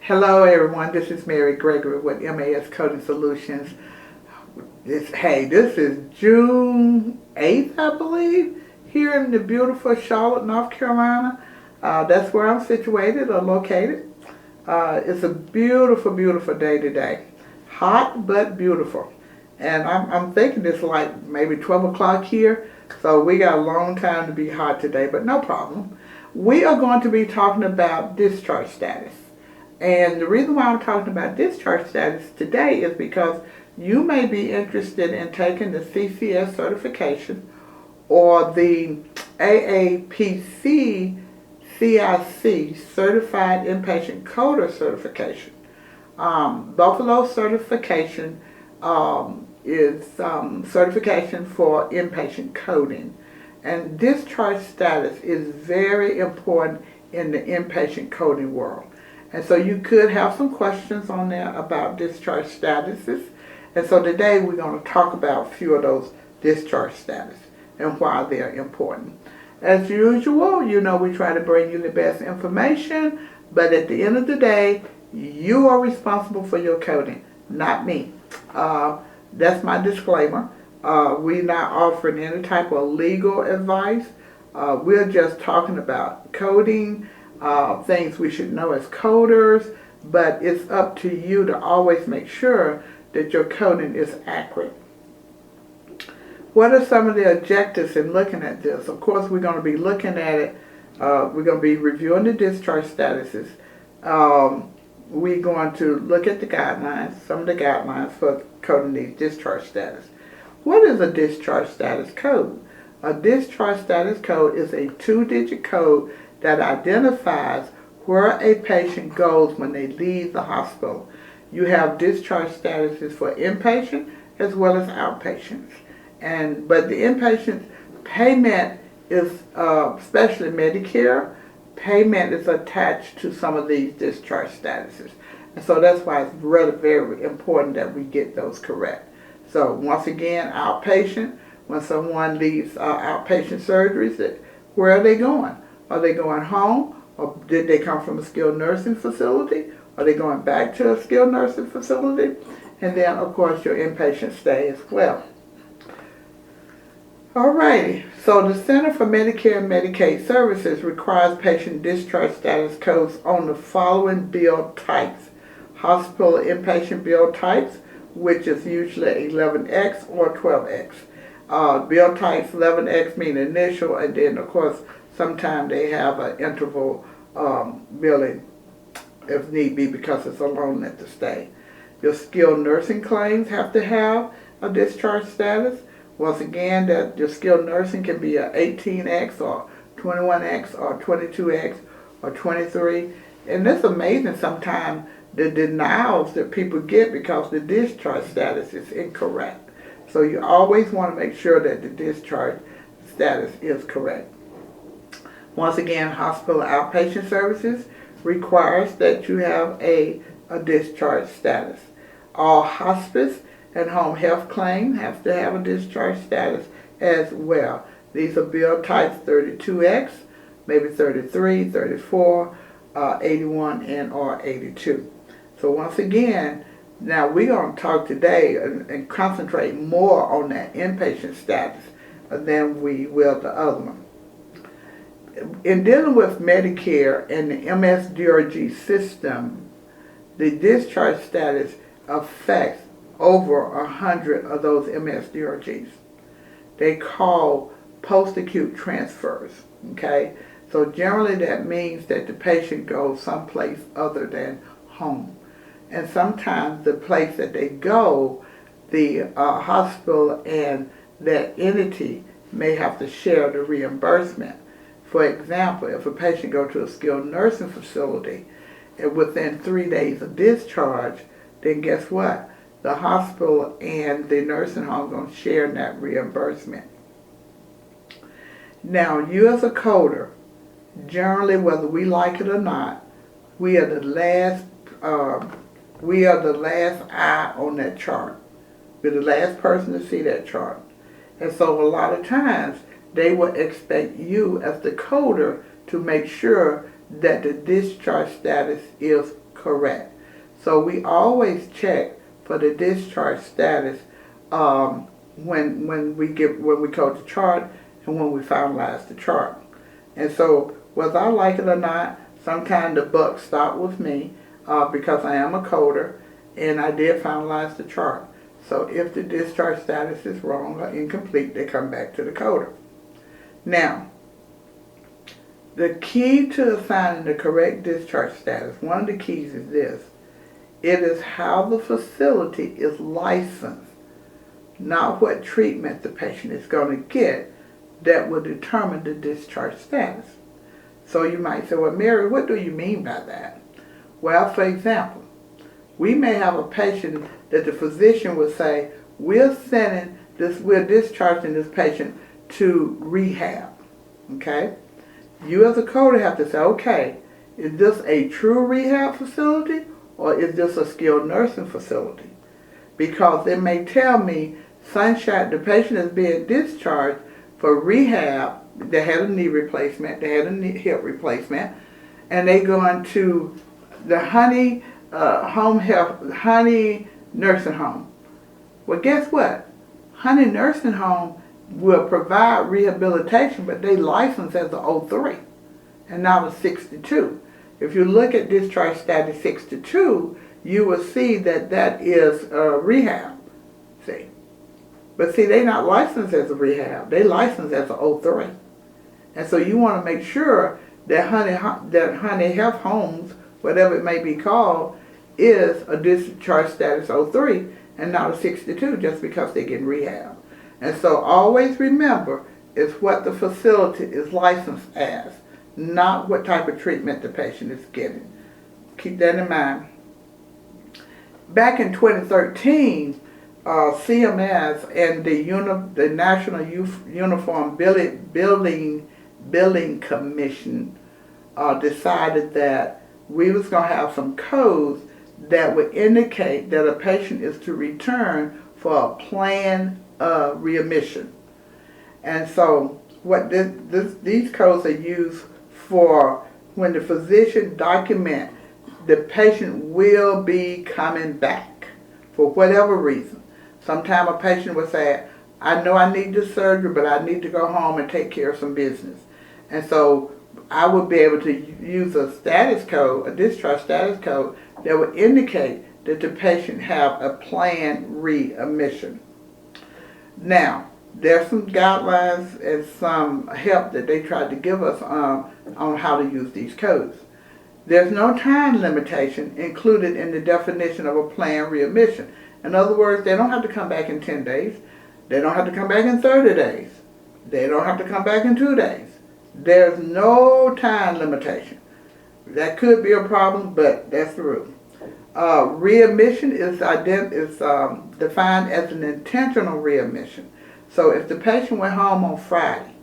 Hello everyone, this is Mary Gregory with MAS Coding Solutions. This is June 8th, I believe, here in the beautiful Charlotte, North Carolina. That's where I'm situated or located. It's a beautiful, beautiful day today. Hot but beautiful. And I'm thinking it's like maybe 12 o'clock here, so we got a long time to be hot today, but no problem. We are going to be talking about discharge status. And the reason why I'm talking about discharge status today is because you may be interested in taking the CCS certification or the AAPC CIC Certified Inpatient Coder certification. Both of those certification is certification for inpatient coding. And discharge status is very important in the inpatient coding world. And so you could have some questions on there about discharge statuses. And so today we're going to talk about a few of those discharge status and why they're important. As usual, we try to bring you the best information, but at the end of the day, you are responsible for your coding, not me. That's my disclaimer. We're not offering any type of legal advice. We're just talking about coding, things we should know as coders, but it's up to you to always make sure that your coding is accurate. What are some of the objectives in looking at this? Of course, we're going to be looking at it. We're going to be reviewing the discharge statuses. We're going to look at the guidelines, some of the guidelines for coding these discharge status. What is a discharge status code? A discharge status code is a 2-digit code that identifies where a patient goes when they leave the hospital. You have discharge statuses for inpatient as well as outpatients. But the inpatient payment is, especially Medicare, payment is attached to some of these discharge statuses. And so that's why it's really very important that we get those correct. So once again, outpatient, when someone leaves outpatient surgeries, where are they going? Are they going home, or did they come from a skilled nursing facility? Are they going back to a skilled nursing facility? And then, of course, your inpatient stay as well. Alrighty, so the Center for Medicare and Medicaid Services requires patient discharge status codes on the following bill types. Hospital inpatient bill types, which is usually 11X or 12X. Bill types 11X mean initial, and then, of course, sometimes they have an interval billing if need be because it's a long length of stay. Your skilled nursing claims have to have a discharge status. Once again, that your skilled nursing can be a 18X or 21X or 22X or 23. And it's amazing sometimes the denials that people get because the discharge status is incorrect. So you always want to make sure that the discharge status is correct. Once again, hospital outpatient services requires that you have a discharge status. All hospice and home health claims have to have a discharge status as well. These are bill types 32X, maybe 33, 34, 81, and or 82. So once again, now we're going to talk today and concentrate more on that inpatient status than we will the other one. In dealing with Medicare and the MS-DRG system, the discharge status affects over 100 of those MS-DRGs. They call post-acute transfers, okay? So generally that means that the patient goes someplace other than home. And sometimes the place that they go, the hospital and that entity may have to share the reimbursement. For example, if a patient goes to a skilled nursing facility and within 3 days of discharge, then guess what? The hospital and the nursing home are going to share in that reimbursement. Now, you as a coder, generally, whether we like it or not, we are the last eye on that chart. We're the last person to see that chart. And so a lot of times, they will expect you as the coder to make sure that the discharge status is Correct. So we always check for the discharge status when we code the chart and when we finalize the chart. And so whether I like it or not, sometimes the buck stopped with me because I am a coder and I did finalize the chart. So if the discharge status is wrong or incomplete, they come back to the coder. Now, the key to assigning the correct discharge status, one of the keys is this. It is how the facility is licensed, not what treatment the patient is going to get, that will determine the discharge status. So you might say, well, Mary, what do you mean by that? Well, for example, we may have a patient that the physician would say, we're discharging this patient to rehab, okay? You as a coder have to say, okay, is this a true rehab facility or is this a skilled nursing facility? Because it may tell me, Sunshine, the patient is being discharged for rehab. They had a knee replacement, they had a hip replacement, and they going to the Honey Nursing Home. Well, guess what? Honey Nursing Home will provide rehabilitation, but they license as a 03 and not a 62. If you look at discharge status 62, you will see that that is rehab. See, but see, they're not licensed as a rehab. They licensed as a 03, and so you want to make sure that Honey Health Homes, whatever it may be called, is a discharge status 03 and not a 62 just because they get rehab. And so always remember, it's what the facility is licensed as, not what type of treatment the patient is getting. Keep that in mind. Back in 2013, CMS and the National Uniform Billing Commission decided that we was going to have some codes that would indicate that a patient is to return for a planned readmission. And so what these codes are used for when the physician document the patient will be coming back for whatever reason. Sometimes a patient will say, I know I need this surgery, but I need to go home and take care of some business. And so I would be able to use a status code, a discharge status code, that would indicate that the patient have a planned readmission. Now, there's some guidelines and some help that they tried to give us on how to use these codes. There's no time limitation included in the definition of a planned readmission. In other words, they don't have to come back in 10 days. They don't have to come back in 30 days. They don't have to come back in 2 days. There's no time limitation. That could be a problem, but that's the rule. Readmission is defined as an intentional readmission. So if the patient went home on Friday,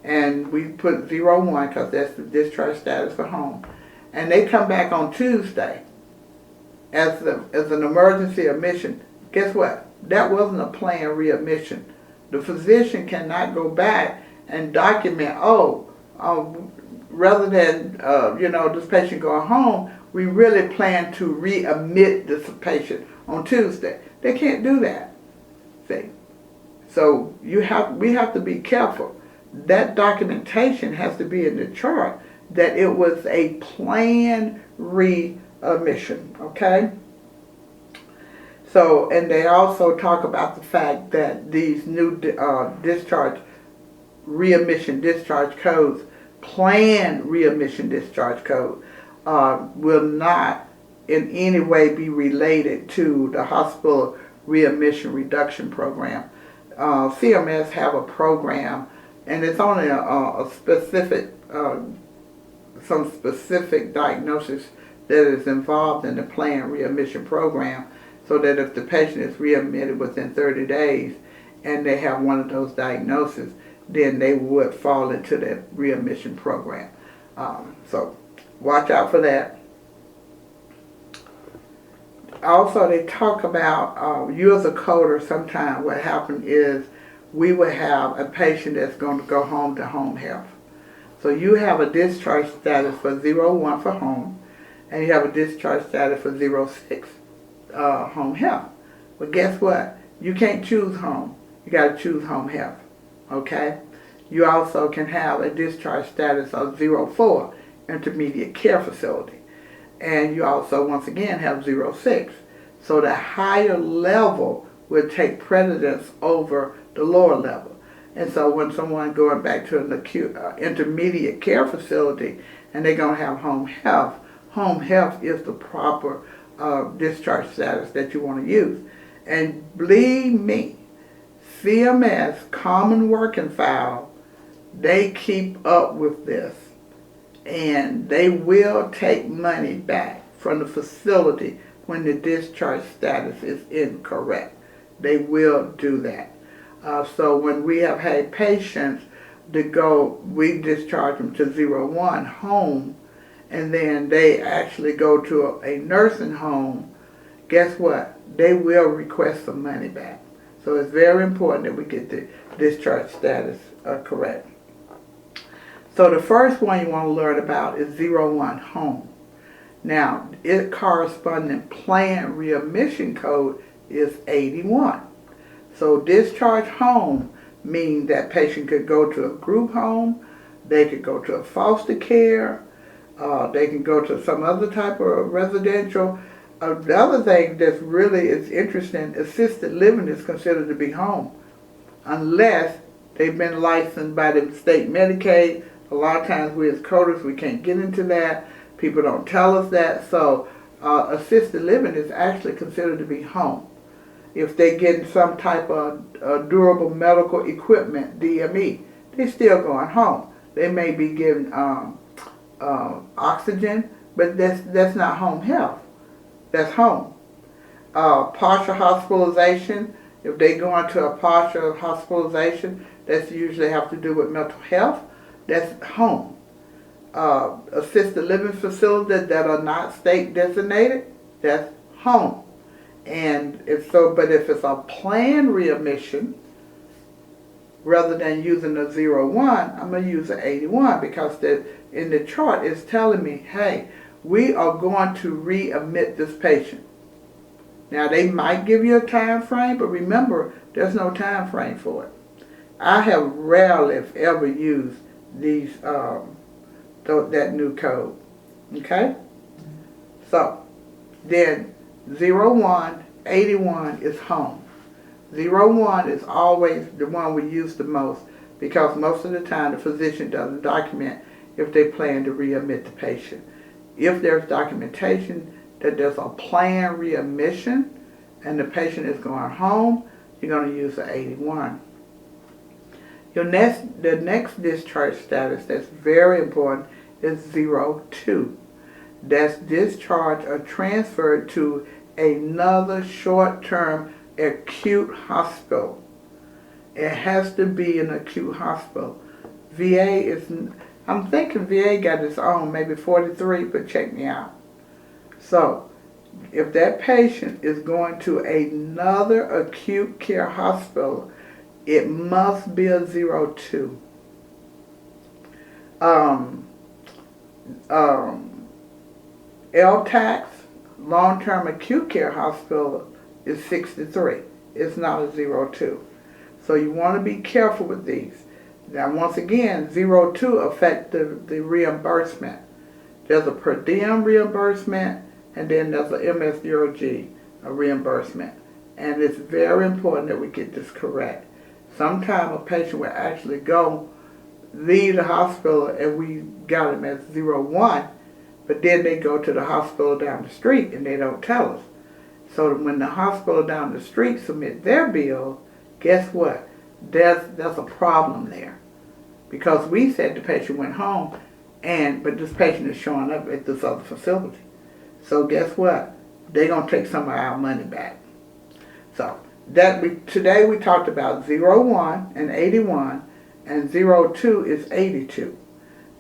and we put 01 because that's the discharge status for home, and they come back on Tuesday as an emergency admission, guess what? That wasn't a planned readmission. The physician cannot go back and document, rather than this patient going home, we really plan to readmit this patient on Tuesday. They can't do that. See? So we have to be careful. That documentation has to be in the chart that it was a planned readmission, okay? So, and they also talk about the fact that these new discharge codes, planned readmission discharge code, will not in any way be related to the hospital readmission reduction program. CMS have a program, and it's only a specific, some specific diagnosis that is involved in the planned readmission program, so that if the patient is readmitted within 30 days and they have one of those diagnoses, then they would fall into that readmission program. So watch out for that. Also, they talk about, you as a coder, sometimes what happened is we would have a patient that's going to go home to home health. So you have a discharge status for 01 for home, and you have a discharge status for 06 home health. But guess what? You can't choose home. You got to choose home health. Okay? You also can have a discharge status of 04 intermediate care facility. And you also, once again, have 06. So the higher level will take precedence over the lower level. And so when someone going back to an acute intermediate care facility and they're going to have home health is the proper discharge status that you want to use. And believe me, CMS, Common Working File, they keep up with this. And they will take money back from the facility when the discharge status is incorrect. They will do that. So when we have had patients we discharge them to 01 home, and then they actually go to a nursing home, guess what? They will request some money back. So it's very important that we get the discharge status correct. So the first one you want to learn about is 01 home. Now, its corresponding plan readmission code is 81. So discharge home means that patient could go to a group home, they could go to a foster care, they can go to some other type of residential. The other thing that's really is interesting, assisted living is considered to be home unless they've been licensed by the state Medicaid. A lot of times we as coders, we can't get into that. People don't tell us that. So assisted living is actually considered to be home. If they get some type of durable medical equipment, DME, they're still going home. They may be given oxygen, but that's not home health. That's home. Partial hospitalization, if they go into a partial hospitalization, that's usually have to do with mental health. That's home. Assisted living facilities that are not state designated, that's home. And but if it's a planned readmission, rather than using a 01, I'm going to use an 81 because in the chart it's telling me, hey, we are going to readmit this patient. Now they might give you a time frame, but remember, there's no time frame for it. I have rarely, if ever, used these that new code. Okay? So then 01, 81 is home. 01 is always the one we use the most because most of the time the physician doesn't document if they plan to readmit the patient. If there's documentation that there's a planned readmission and the patient is going home, you're going to use the 81. The next discharge status that's very important is 02. That's discharged or transferred to another short-term acute hospital. It has to be an acute hospital. VA is, I'm thinking VA got its own, maybe 43, but check me out. So, if that patient is going to another acute care hospital, it must be a 02. LTACs, long-term acute care hospital, is 63. It's not a 02. So you want to be careful with these. Now, once again, 02 affect the reimbursement. There's a per diem reimbursement, and then there's a MS0G reimbursement. And it's very important that we get this correct. Sometimes a patient will actually leave the hospital and we got them as 01, but then they go to the hospital down the street and they don't tell us. So when the hospital down the street submit their bill, guess what? There's a problem there. Because we said the patient went home, but this patient is showing up at this other facility. So guess what? They're going to take some of our money back. So today we talked about 01 and 81, and 02 is 82.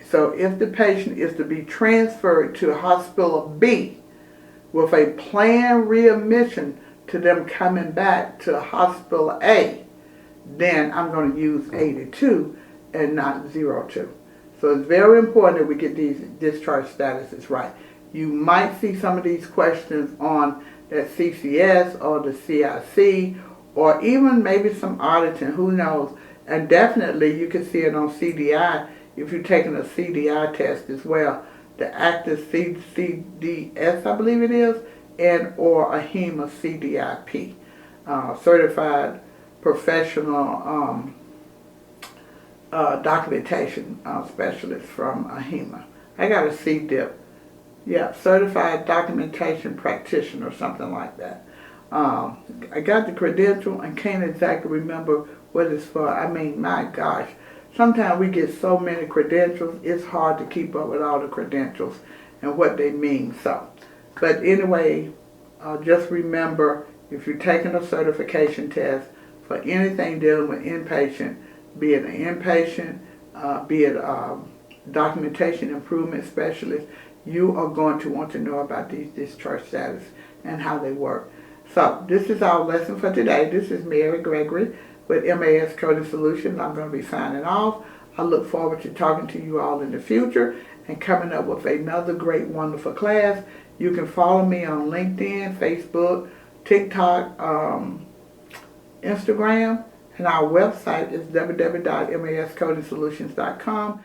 So if the patient is to be transferred to hospital B with a planned readmission to them coming back to hospital A, then I'm going to use 82 and not 02. So it's very important that we get these discharge statuses right. You might see some of these questions on that CCS or the CIC, or even maybe some auditing, who knows. And definitely you can see it on CDI if you're taking a CDI test as well. The active CDS, I believe it is, and or a HEMA CDIP, certified professional documentation specialist from a HEMA. I got a CDIP. Yeah, certified documentation practitioner or something like that. I got the credential and can't exactly remember what it's for. I mean, my gosh, sometimes we get so many credentials, it's hard to keep up with all the credentials and what they mean. So, but anyway, just remember, if you're taking a certification test for anything dealing with inpatient, be it an inpatient, be it a documentation improvement specialist, you are going to want to know about these discharge status and how they work. So this is our lesson for today. This is Mary Gregory with MAS Coding Solutions. I'm going to be signing off. I look forward to talking to you all in the future and coming up with another great, wonderful class. You can follow me on LinkedIn, Facebook, TikTok, Instagram, and our website is www.mascodingsolutions.com.